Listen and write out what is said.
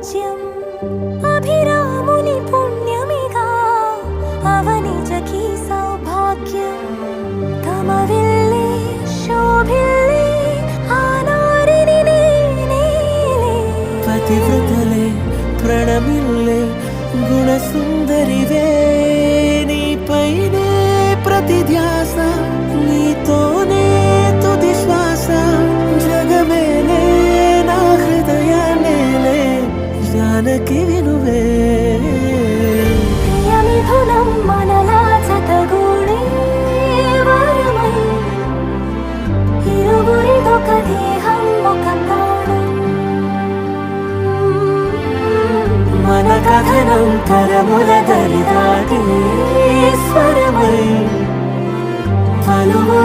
రాజ్యం అభిరాముని పుణ్యమిగా అవనిజకి సౌభాగ్యం తమవిల్లే శోభిల్లే ఆనారిని నేనేలే పతివ్రతలే ప్రణమిల్లే గుణసుందరివే నీపైనే ప్రతి ధ్యాస నీతోనే తుది శ్వాస జగమేలే నా హృదయాన్నేలే జానకి వినువే ప్రియమిథునం మనలా జతగూడే వరమై ఇరువురిదొక దేహం ఒక ప్రాణం మన కథనం తరముల దరి దాటి